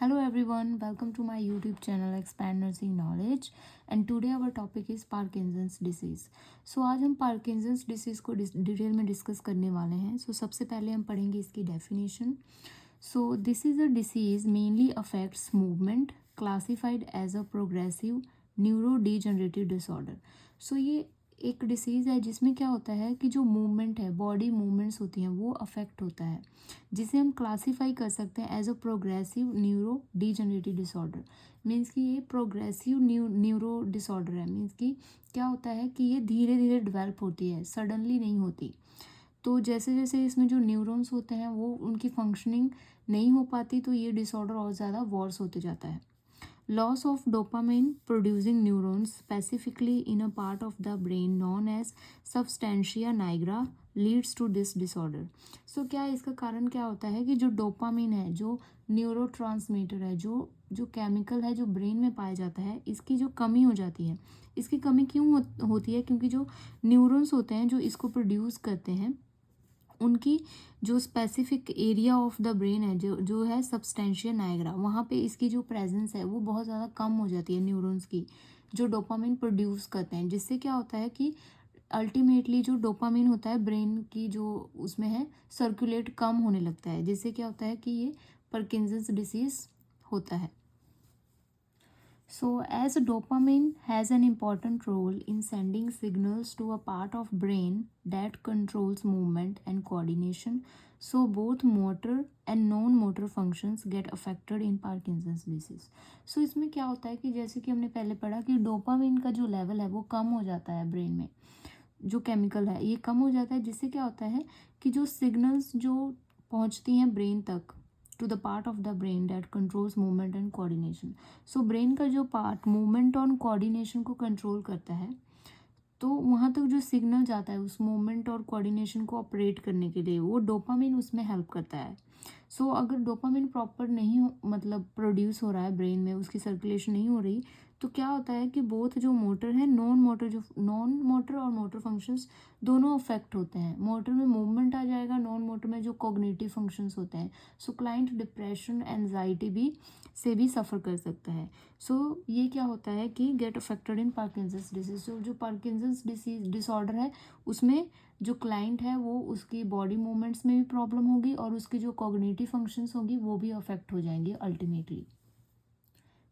Hello everyone, welcome to my YouTube channel Expand Nursing Knowledge and today our topic is Parkinson's disease. So आज हम Parkinson's disease को detail में discuss करने वाले हैं. So सबसे पहले हम पढ़ेंगे इसकी definition. So this is a disease mainly affects movement, classified as a progressive neurodegenerative disorder. So ये एक डिसीज़ है जिसमें क्या होता है कि जो मूवमेंट है, बॉडी मूवमेंट्स होती हैं, वो अफेक्ट होता है, जिसे हम क्लासीफाई कर सकते हैं as a progressive neuro degenerative disorder. Means कि ये प्रोग्रेसिव न्यूरो डिसऑर्डर है. मीन्स कि क्या होता है कि ये धीरे धीरे डेवलप होती है, सडनली नहीं होती. तो जैसे जैसे इसमें जो न्यूरॉन्स होते हैं वो उनकी फंक्शनिंग नहीं हो पाती, तो ये डिसऑर्डर और ज़्यादा वर्स होते जाता है. Loss of dopamine producing neurons specifically in a part of the brain known as substantia nigra leads to this disorder. So क्या इसका कारण क्या होता है कि जो डोपामिन है, जो न्यूरोट्रांसमीटर है, जो केमिकल है जो ब्रेन में पाया जाता है, इसकी जो कमी हो जाती है. इसकी कमी क्यों होती है? क्योंकि जो न्यूरॉन्स होते हैं जो इसको प्रोड्यूस करते हैं, उनकी जो specific area of the brain है, जो है सबस्टेंशिया नाइग्रा, वहाँ पे इसकी जो प्रेजेंस है वो बहुत ज़्यादा कम हो जाती है न्यूरॉन्स की, जो डोपामिन प्रोड्यूस करते हैं. जिससे क्या होता है कि अल्टीमेटली जो डोपामिन होता है ब्रेन की जो उसमें है सर्कुलेट कम होने लगता है, जिससे क्या होता है कि ये पार्किंसंस डिसीज़ होता है. So, as dopamine has an important role in sending signals to a part of brain that controls movement and coordination, so both motor and non-motor functions get affected in Parkinson's disease. So, इसमें क्या होता है कि जैसे कि हमने पहले पढ़ा कि डोपामिन का जो लेवल है वो कम हो जाता है ब्रेन में, जो केमिकल है ये कम हो जाता है, जिससे क्या होता है कि जो सिग्नल्स जो पहुंचती हैं ब्रेन तक, to the part of the brain that controls movement and coordination. So brain का जो पार्ट मूवमेंट और कोऑर्डिनेशन को कंट्रोल करता है, तो वहाँ तक जो सिग्नल जाता है उस मूवमेंट और कोऑर्डिनेशन को ऑपरेट करने के लिए, वो डोपामिन उसमें हेल्प करता है. सो अगर डोपामिन प्रॉपर नहीं हो, मतलब प्रोड्यूस हो रहा है ब्रेन में, उसकी सर्कुलेशन नहीं हो रही, तो क्या होता है कि बोथ जो मोटर है, नॉन मोटर और मोटर फंक्शंस दोनों अफेक्ट होते हैं. मोटर में मूवमेंट आ जाएगा, नॉन मोटर में जो कॉग्निटिव फंक्शंस होते हैं. सो क्लाइंट डिप्रेशन, एंजाइटी भी सफ़र कर सकता है. सो ये क्या होता है कि get affected in Parkinson's disease. जो पार्किंसंस डिसीज डिसऑर्डर है उसमें जो क्लाइंट है वो उसकी बॉडी मूवमेंट्स में भी प्रॉब्लम होगी और उसकी जो कॉग्निटिव फंक्शंस होगी वो भी अफेक्ट हो जाएंगे अल्टीमेटली.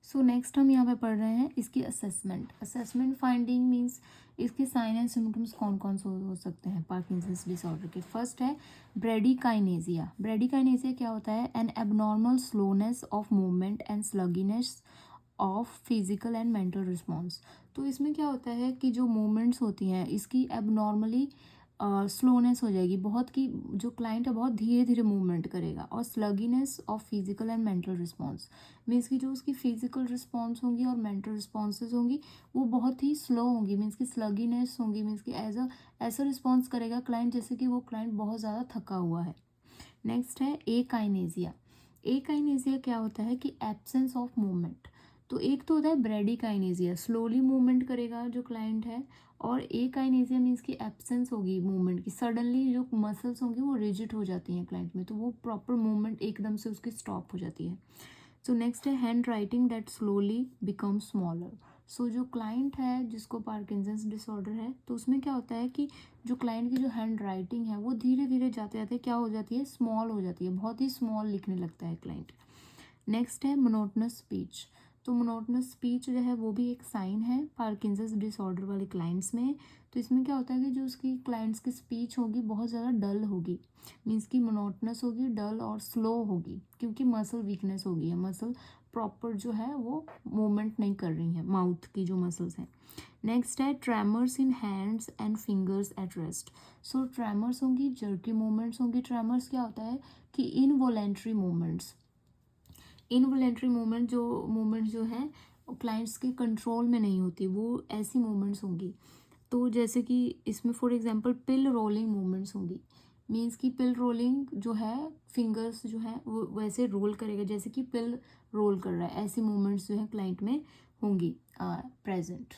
सो नेक्स्ट हम यहाँ पे पढ़ रहे हैं इसकी असेसमेंट फाइंडिंग. मीन्स इसके साइन एंड सिम्टम्स कौन कौन से हो सकते हैं पार्किंसंस डिसऑर्डर के. फर्स्ट है ब्रेडिकाइनेजिया. ब्रेडिकाइनेजिया क्या होता है? An abnormal slowness of movement and sluggishness of physical and mental response. तो इसमें क्या होता है कि जो मूवमेंट्स होती हैं इसकी एबनॉर्मली स्लोनेस हो जाएगी, बहुत की जो क्लाइंट है बहुत धीरे धीरे मूवमेंट करेगा, और sluggishness of physical and mental response. Means की जो उसकी फिजिकल रिस्पॉन्स होंगी और मेंटल रिस्पॉन्सेज होंगी वो बहुत ही स्लो होंगी. मीन्स की स्लगीनेस होंगी, मीन्स की ऐसा रिस्पॉन्स करेगा क्लाइंट जैसे कि वो क्लाइंट बहुत ज़्यादा थका हुआ है. नेक्स्ट है एकाइनेजिया. एकाइनेजिया क्या होता है कि एब्सेंस ऑफ मूवमेंट. तो एक तो होता है ब्रेडिकाइनेजिया, स्लोली मूवमेंट करेगा जो क्लाइंट है, और एकाइनेजिया मीन्स की एब्सेंस होगी मूवमेंट की, सडनली जो मसल्स होंगी वो रिजिड हो जाती हैं क्लाइंट में, तो वो प्रॉपर मूवमेंट एकदम से उसकी स्टॉप हो जाती है. सो नेक्स्ट है handwriting that slowly become smaller. So जो क्लाइंट है जिसको पार्किंसंस डिसऑर्डर है, तो उसमें क्या होता है कि जो क्लाइंट की जो हैंड राइटिंग है वो धीरे धीरे जाते जाते क्या हो जाती है, स्मॉल हो जाती है, बहुत ही स्मॉल लिखने लगता है क्लाइंट. नेक्स्ट है मोनोटोनस स्पीच. तो मोनोटोनस स्पीच जो है वो भी एक साइन है पार्किंसंस डिसऑर्डर वाले क्लाइंट्स में. तो इसमें क्या होता है कि जो उसकी क्लाइंट्स की स्पीच होगी बहुत ज़्यादा डल होगी. मीन्स की मोनोटोनस होगी, डल और स्लो होगी, क्योंकि मसल वीकनेस होगी है, मसल प्रॉपर जो है वो मूवमेंट नहीं कर रही है, माउथ की जो मसल्स हैं. नेक्स्ट है tremors in hands and fingers at rest. So tremors होंगी, जर्की मूवमेंट्स होंगी. ट्रेमर्स क्या होता है कि इनवॉलेंट्री मूवमेंट्स. इनवॉलेंट्री मूवमेंट जो है क्लाइंट्स के कंट्रोल में नहीं होती, वो ऐसी मूवमेंट्स होंगी. तो जैसे कि इसमें for example pill rolling movements होंगी. मीन्स की पिल रोलिंग जो है, फिंगर्स जो है वो वैसे रोल करेगा जैसे कि पिल रोल कर रहा है, ऐसी मूवमेंट्स जो है क्लाइंट में होंगी प्रेजेंट.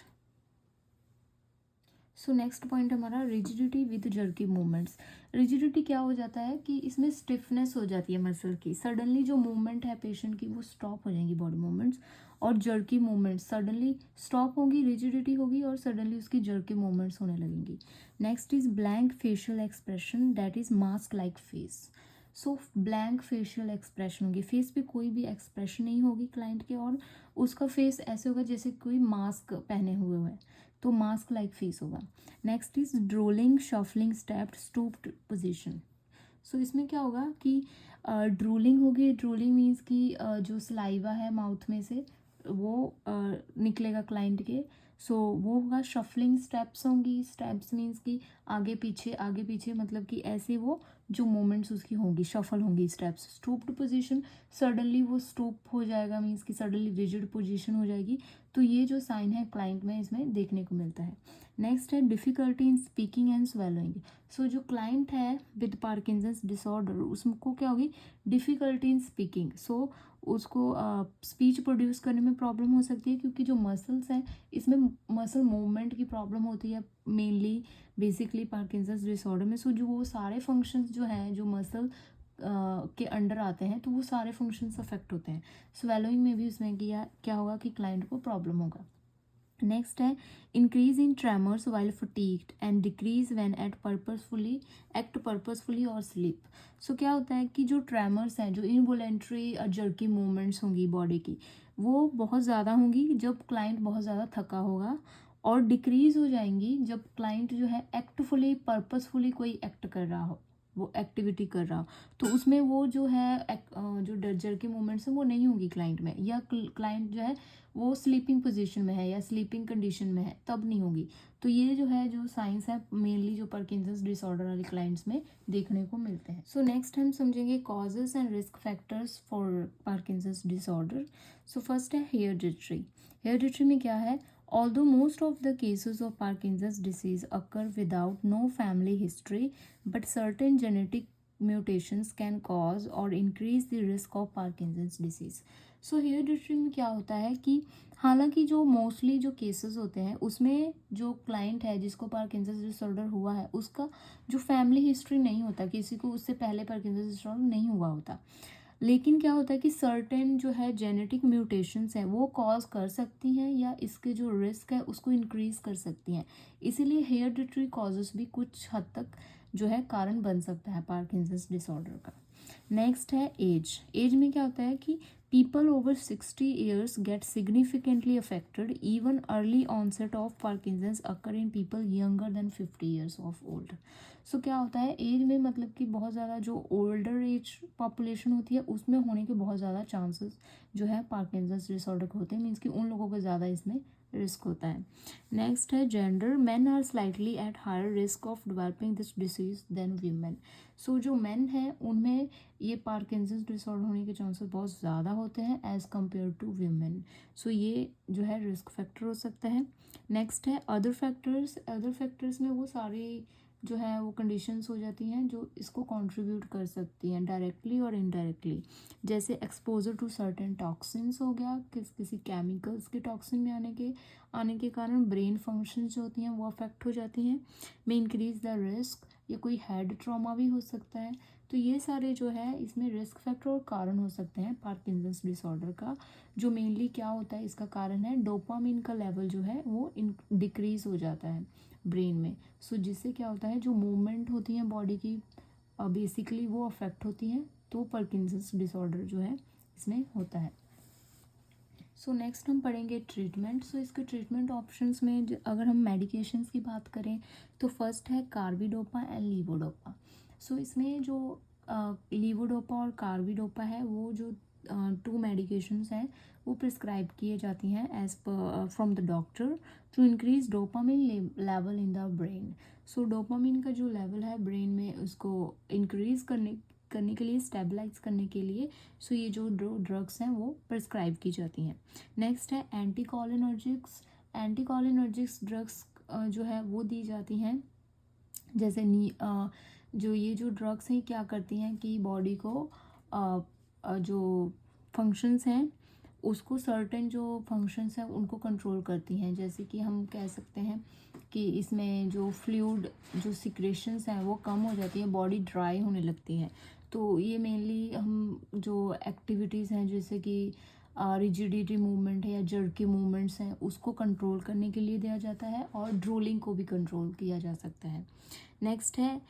सो नेक्स्ट पॉइंट हमारा rigidity with jerky movements. Rigidity क्या हो जाता है कि इसमें स्टिफनेस हो जाती है मसल की, सडनली जो मूवमेंट है पेशेंट की वो स्टॉप हो जाएंगी बॉडी मूवमेंट्स, और जर्की मूवमेंट्स सडनली स्टॉप होगी, रिजिडिटी होगी और सडनली उसकी जर्की मूवमेंट्स होने लगेंगी। Next is blank facial expression that is mask like face. So blank facial expression होगी, फेस पे कोई भी एक्सप्रेशन नहीं होगी क्लाइंट के, और उसका फेस ऐसे होगा जैसे कोई मास्क पहने हुए है, तो मास्क लाइक फेस होगा। Next is drooling shuffling stepped stooped position. So इसमें क्या होगा कि ड्रोलिंग होगी, ड्रोलिंग मीन्स कि जो सलाइवा है माउथ में से वो निकलेगा क्लाइंट के, सो वो होगा। शफलिंग स्टेप्स होंगी, स्टेप्स मीन्स कि आगे पीछे मतलब कि ऐसे वो जो मूवमेंट्स उसकी होंगी शफल होंगी स्टेप्स। स्टूप्ड पोजीशन, सडनली वो स्टूप हो जाएगा मीन्स कि सडनली रिजिड पोजीशन हो जाएगी, तो ये जो साइन है क्लाइंट में इसमें देखने को मिलता है। नेक्स्ट है difficulty in speaking and swallowing. So जो क्लाइंट है विद पार्किंसंस डिसऑर्डर उसको क्या होगी, डिफ़िकल्टी इन स्पीकिंग। सो उसको स्पीच प्रोड्यूस करने में प्रॉब्लम हो सकती है, क्योंकि जो मसल्स हैं इसमें मसल मूवमेंट की प्रॉब्लम होती है मेनली बेसिकली पार्किंसंस डिसऑर्डर में। सो जो वो सारे फंक्शंस जो हैं जो मसल के अंडर आते हैं तो वो सारे फंक्शंस अफेक्ट होते हैं। स्वेलोइंग में भी उसमें क्या होगा कि क्लाइंट को प्रॉब्लम होगा। नेक्स्ट है increase in tremors while fatigued and decrease when act purposefully और स्लीप। सो क्या होता है कि जो ट्रेमर्स हैं, जो इनवॉलेंट्री जर्की मूवमेंट्स होंगी बॉडी की, वो बहुत ज़्यादा होंगी जब क्लाइंट बहुत ज़्यादा थका होगा, और डिक्रीज हो जाएंगी जब क्लाइंट जो है एक्टफुली पर्पसफुली कोई एक्ट कर रहा हो, वो एक्टिविटी कर रहा हो, तो उसमें वो जो है जो जर्की मूवमेंट्स हैं वो नहीं होंगी क्लाइंट में, या क्लाइंट जो है वो स्लीपिंग पोजीशन में है या स्लीपिंग कंडीशन में है तब नहीं होगी। तो ये जो है जो साइंस है मेनली जो पार्किंसंस डिसऑर्डर वाले क्लाइंट्स में देखने को मिलते हैं। सो नेक्स्ट हम समझेंगे causes and risk factors for Parkinson's disorder. So first है हेरिडिटरी। हेरिडिटरी में क्या है, although most of the cases of Parkinson's disease occur without no family history, but certain genetic mutations can cause or increase the risk of Parkinson's disease. So hereditary में क्या होता है कि हालांकि जो मोस्टली जो केसेस होते हैं उसमें जो क्लाइंट है जिसको पार्किंसंस डिसऑर्डर हुआ है उसका जो फैमिली हिस्ट्री नहीं होता, किसी को उससे पहले पार्किंसंस डिसऑर्डर नहीं हुआ होता, लेकिन क्या होता है कि सर्टेन जो है जेनेटिक म्यूटेशंस हैं वो कॉज कर सकती हैं या इसके जो रिस्क है उसको इंक्रीज कर सकती हैं, इसीलिए हेरिडिटरी कॉजेस भी कुछ हद तक जो है कारण बन सकता है पार्किंसंस डिसऑर्डर का। नेक्स्ट है एज। एज में क्या होता है कि people over 60 years get significantly affected. Even early onset of Parkinson's occur in people younger than 50 years of old. सो क्या होता है एज में मतलब कि बहुत ज़्यादा जो ओल्डर एज पॉपुलेशन होती है उसमें होने के बहुत ज़्यादा चांसेस जो है पार्किंसंस डिसऑर्डर के होते हैं, मीन्स कि उन लोगों को ज़्यादा इसमें रिस्क होता है। नेक्स्ट है gender. Men are slightly at higher risk of developing this disease then women. So जो मेन हैं उनमें ये पार्किंसंस डिसऑर्डर होने के चांसेस बहुत ज़्यादा होते हैं एज़ कम्पेयर टू वीमेन। सो ये जो है रिस्क फैक्टर हो सकता है। नेक्स्ट है अदर फैक्टर्स। अदर फैक्टर्स में वो सारी जो है वो कंडीशंस हो जाती हैं जो इसको कंट्रीब्यूट कर सकती हैं डायरेक्टली और इनडायरेक्टली, जैसे एक्सपोजर टू सर्टेन टॉक्सिन्स हो गया, किसी केमिकल्स के टॉक्सिन में आने के कारण ब्रेन फंक्शंस जो होती हैं वो अफेक्ट हो जाती हैं, में इंक्रीज द रिस्क, या कोई हेड ट्रॉमा भी हो सकता है। तो ये सारे जो है इसमें रिस्क फैक्टर और कारण हो सकते हैं पार्किंसंस डिसऑर्डर का। जो मेनली क्या होता है इसका कारण है डोपामिन का लेवल जो है वो डिक्रीज हो जाता है ब्रेन में। सो जिससे क्या होता है जो मूवमेंट होती हैं बॉडी की बेसिकली वो अफेक्ट होती हैं, तो पार्किंसंस डिसऑर्डर जो है इसमें होता है। सो नेक्स्ट हम पढ़ेंगे ट्रीटमेंट। सो इसके ट्रीटमेंट ऑप्शंस में अगर हम मेडिकेशंस की बात करें तो फर्स्ट है कार्बिडोपा एंड लीवोडोपा। सो इसमें जो लीवोडोपा और कार्बिडोपा है वो जो टू मेडिकेशंस हैं वो प्रिस्क्राइब किए जाती हैं as per from the doctor to increase dopamine level in the brain. So dopamine का जो लेवल है ब्रेन में उसको इंक्रीज करने के लिए, स्टेबलाइज करने के लिए सो ये जो ड्रग्स हैं वो प्रिस्क्राइब की जाती हैं। नेक्स्ट है एंटीकोलिनर्जिक्स। एंटीकोलिनर्जिक्स ड्रग्स जो है वो दी जाती हैं, जैसे जो ये जो ड्रग्स हैं क्या करती हैं कि बॉडी को जो फंक्शंस हैं उसको सर्टेन जो फंक्शंस हैं उनको कंट्रोल करती हैं, जैसे कि हम कह सकते हैं कि इसमें जो फ्लूइड जो सिक्रेशंस हैं वो कम हो जाती हैं, बॉडी ड्राई होने लगती है। तो ये मेनली हम जो एक्टिविटीज़ हैं जैसे कि रिजिडिटी मूवमेंट है या जर्की मूवमेंट्स हैं उसको कंट्रोल करने के लिए दिया जाता है, और ड्रोलिंग को भी कंट्रोल किया जा सकता है। नेक्स्ट है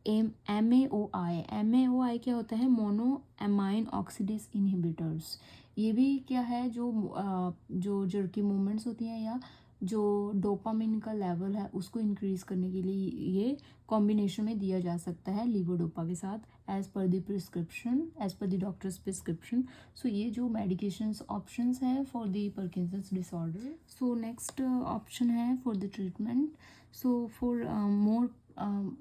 MAOI क्या होता है? Mono amine oxidase inhibitors. ये भी क्या है, जो जर्की मूवमेंट्स होती हैं या जो डोपामिन का लेवल है उसको इंक्रीज करने के लिए ये कॉम्बिनेशन में दिया जा सकता है लीवोडोपा के साथ, as per the doctors prescription. So ये जो मेडिकेशंस ऑप्शंस है for the Parkinson's disorder. So next option है for the treatment. So for more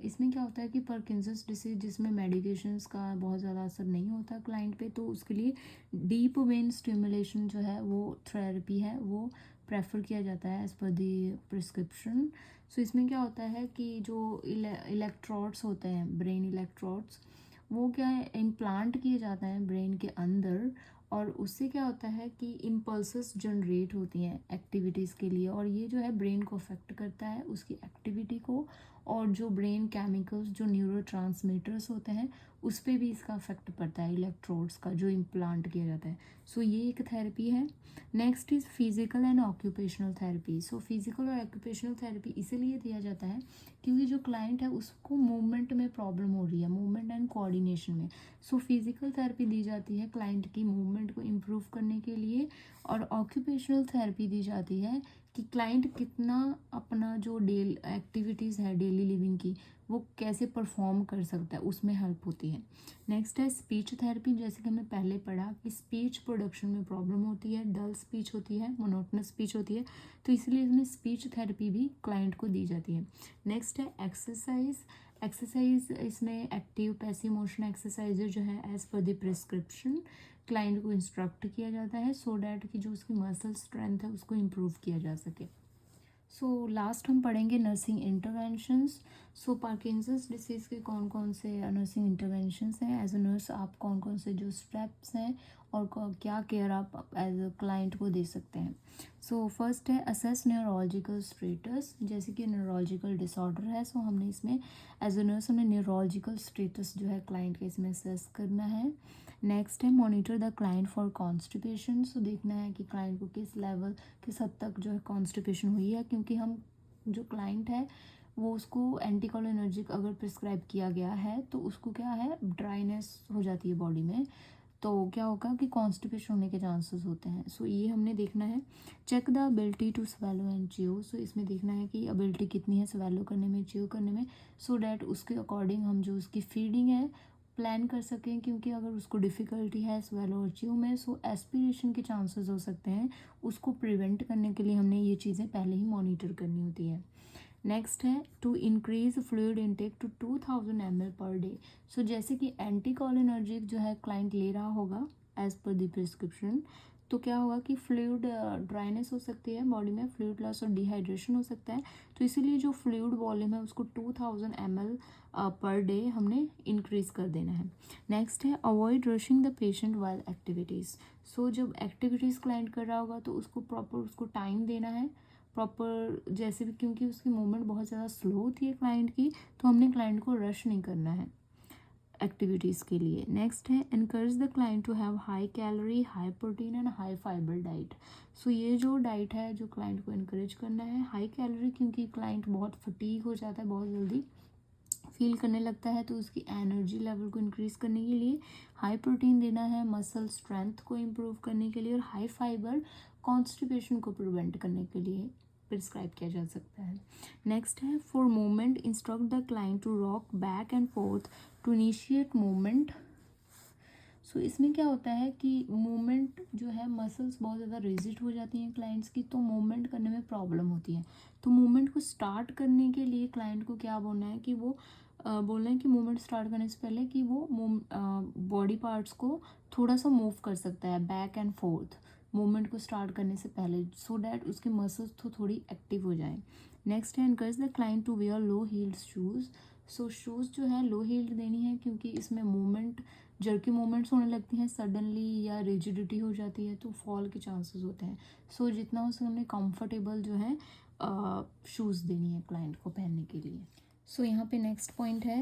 इसमें क्या होता है कि पार्किंसंस डिसीज जिसमें मेडिकेशंस का बहुत ज़्यादा असर नहीं होता क्लाइंट पे, तो उसके लिए डीप वेन स्टिमुलेशन जो है वो थेरेपी है वो प्रेफर किया जाता है एज पर दी प्रिस्क्रिप्शन। सो इसमें क्या होता है कि जो इलेक्ट्रोड्स होते हैं, ब्रेन इलेक्ट्रोड्स, वो क्या है इम्प्लांट किए जाते हैं ब्रेन के अंदर, और उससे क्या होता है कि इम्पल्सेस जनरेट होती हैं एक्टिविटीज़ के लिए, और ये जो है ब्रेन को अफेक्ट करता है उसकी एक्टिविटी को, और जो ब्रेन केमिकल्स जो न्यूरोट्रांसमीटर्स होते हैं उस पर भी इसका अफेक्ट पड़ता है इलेक्ट्रोड्स का जो इम्प्लांट किया जाता है। सो ये एक थेरेपी है। Next is physical and occupational therapy. So physical और ऑक्यूपेशनल थेरेपी इसीलिए दिया जाता है क्योंकि जो क्लाइंट है उसको मूवमेंट में प्रॉब्लम हो रही है, मूवमेंट एंड कोऑर्डिनेशन में। सो फिजिकल थेरेपी दी जाती है क्लाइंट की मूवमेंट को इम्प्रूव करने के लिए, और ऑक्यूपेशनल थेरेपी दी जाती है कि क्लाइंट कितना अपना जो एक्टिविटीज़ है डेली लिविंग की वो कैसे परफॉर्म कर सकता है, उसमें हेल्प होती है। नेक्स्ट है स्पीच थेरेपी। जैसे कि हमने पहले पढ़ा कि स्पीच प्रोडक्शन में प्रॉब्लम होती है, डल स्पीच होती है, मोनोटोनस स्पीच होती है, तो इसलिए इसमें स्पीच थेरेपी भी क्लाइंट को दी जाती है। नेक्स्ट है एक्सरसाइज इसमें एक्टिव पैसिव मोशन एक्सरसाइज जो है as per the prescription client को इंस्ट्रक्ट किया जाता है सो डैट कि जो उसकी मसल स्ट्रेंथ है उसको इम्प्रूव किया जा सके। सो लास्ट हम पढ़ेंगे नर्सिंग इंटरवेंशंस। सो पार्किंसंस डिसीज़ के कौन कौन से नर्सिंग इंटरवेंशंस हैं, एज अ नर्स आप कौन कौन से जो स्टेप्स हैं और क्या केयर आप एज अ क्लाइंट को दे सकते हैं। सो फर्स्ट है असेस न्यूरोलॉजिकल स्टेटस। जैसे कि न्यूरोलॉजिकल डिसऑर्डर है, सो हमने इसमें एज अ नर्स हमें न्यूरोलॉजिकल स्टेटस जो है क्लाइंट का इसमें असेस करना है। नेक्स्ट है monitor the client for constipation. So देखना है कि क्लाइंट को किस लेवल किस हद तक जो है कॉन्स्टिपेशन हुई है, क्योंकि हम जो क्लाइंट है वो उसको एंटीकोलिनर्जिक अगर प्रिस्क्राइब किया गया है तो उसको क्या है ड्राइनेस हो जाती है बॉडी में, तो क्या होगा कि कॉन्स्टिपेशन होने के चांसेस होते हैं। सो ये हमने देखना है। Check the ability to swallow and chew. So इसमें देखना है कि एबिलिटी कितनी है स्वेलो करने में, च्यू करने में, सो डैट उसके अकॉर्डिंग हम जो उसकी फीडिंग है प्लान कर सकें, क्योंकि अगर उसको डिफ़िकल्टी है स्वेलो और च्यू में सो एस्पिरेशन के चांसेस हो सकते हैं। उसको प्रिवेंट करने के लिए हमने ये चीज़ें पहले ही मॉनिटर करनी होती है। नेक्स्ट है to increase fluid intake to 2000 ml per day. So जैसे कि एंटीकोलिनर्जिक जो है क्लाइंट ले रहा होगा एज पर द प्रिस्क्रिप्शन, तो क्या होगा कि फ्लूइड ड्राइनेस हो सकती है बॉडी में, फ्लूइड लॉस और डिहाइड्रेशन हो सकता है, तो इसीलिए जो फ्लूइड वॉल्यूम है उसको 2000 ml पर डे हमने इंक्रीज कर देना है। नेक्स्ट है avoid rushing the patient while activities. So जब एक्टिविटीज़ क्लाइंट कर रहा होगा तो उसको प्रॉपर उसको टाइम देना है प्रॉपर, जैसे भी क्योंकि उसकी मूवमेंट बहुत ज़्यादा स्लो होती है क्लाइंट की, तो हमने क्लाइंट को रश नहीं करना है एक्टिविटीज़ के लिए। नेक्स्ट है encourage the client to have high calorie high protein and high fibre diet. So ये जो डाइट है जो क्लाइंट को इनकरेज करना है हाई कैलोरी, क्योंकि क्लाइंट बहुत फटीग हो जाता है, बहुत जल्दी फील करने लगता है, तो उसकी एनर्जी लेवल को इंक्रीज़ करने के लिए हाई प्रोटीन देना है, मसल स्ट्रेंथ को इम्प्रूव करने के लिए, और हाई फाइबर कॉन्स्टिपेशन को प्रिवेंट करने के लिए प्रिस्क्राइब किया जा सकता है। नेक्स्ट है for movement instruct the client to rock back and forth to initiate movement. So इसमें क्या होता है कि मूवमेंट जो है मसल्स बहुत ज़्यादा रिजिड हो जाती हैं क्लाइंट्स की, तो मूवमेंट करने में प्रॉब्लम होती है। तो मूवमेंट को स्टार्ट करने के लिए क्लाइंट को क्या बोलना है कि वो बोलना है कि मूवमेंट स्टार्ट करने से पहले कि वो बॉडी पार्ट्स को थोड़ा सा मूव कर सकता है बैक एंड फोर्थ मूवमेंट को स्टार्ट करने से पहले, सो डैट उसके मसल्स तो थोड़ी एक्टिव हो जाए। नेक्स्ट है encourage the client to wear low heeled shoes. So shoes जो है लो हील्ड देनी है, क्योंकि इसमें मूवमेंट जर्की मूवमेंट्स होने लगती हैं सडनली या रिजिडिटी हो जाती है तो फॉल के चांसेस होते हैं। सो जितना हो सके हमने कंफर्टेबल जो है शूज़ देनी है क्लाइंट को पहनने के लिए। सो यहाँ पे नेक्स्ट पॉइंट है,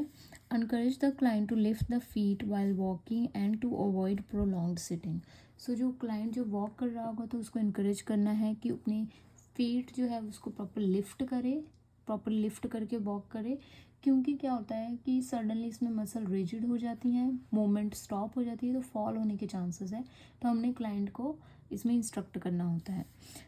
encourage the client to lift the feet while walking and to avoid prolonged sitting. So जो क्लाइंट जो वॉक कर रहा होगा तो उसको इनकरेज करना है कि अपनी फीट जो है उसको प्रॉपर लिफ्ट करके वॉक करे, क्योंकि क्या होता है कि सडनली इसमें मसल रिजिड हो जाती हैं, मूवमेंट स्टॉप हो जाती है, तो फॉल होने के चांसेस है। तो हमने क्लाइंट को इसमें इंस्ट्रक्ट करना होता है।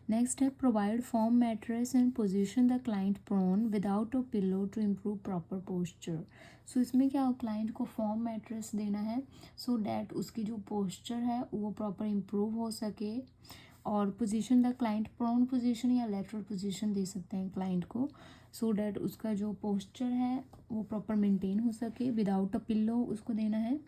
नेक्स्ट है, provide form mattress and position the client prone without a pillow to improve proper posture. So इसमें क्या क्लाइंट को फॉर्म मैट्रेस देना है सो डैट उसकी जो पोस्चर है वो प्रॉपर इम्प्रूव हो सके। और position the client prone position या लेटरल पोजीशन दे सकते हैं क्लाइंट को, सो डैट उसका जो पोस्चर है वो प्रॉपर मेंटेन हो सके। विदाउट अ पिल्लो उसको देना है।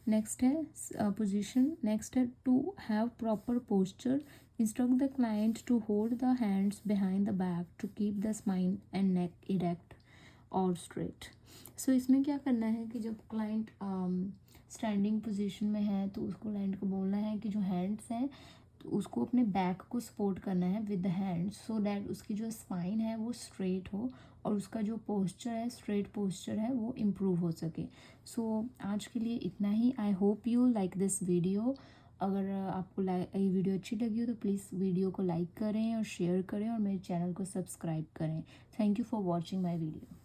नेक्स्ट है पोजीशन, नेक्स्ट है to have proper posture, instruct the client to hold the hands behind the back to keep the spine and neck erect और स्ट्रेट। सो इसमें क्या करना है कि जब क्लाइंट स्टैंडिंग पोजीशन में है तो उसको क्लाइंट को बोलना है कि जो हैंड्स हैं तो उसको अपने बैक को सपोर्ट करना है with the hands, so that उसकी जो स्पाइन है वो स्ट्रेट हो और उसका जो पोस्चर है, स्ट्रेट पोस्चर है, वो इम्प्रूव हो सके। सो आज के लिए इतना ही। I hope you like this video. अगर आपको ये वीडियो अच्छी लगी हो तो प्लीज़ वीडियो को लाइक करें और शेयर करें और मेरे चैनल को सब्सक्राइब करें। Thank you for watching my video.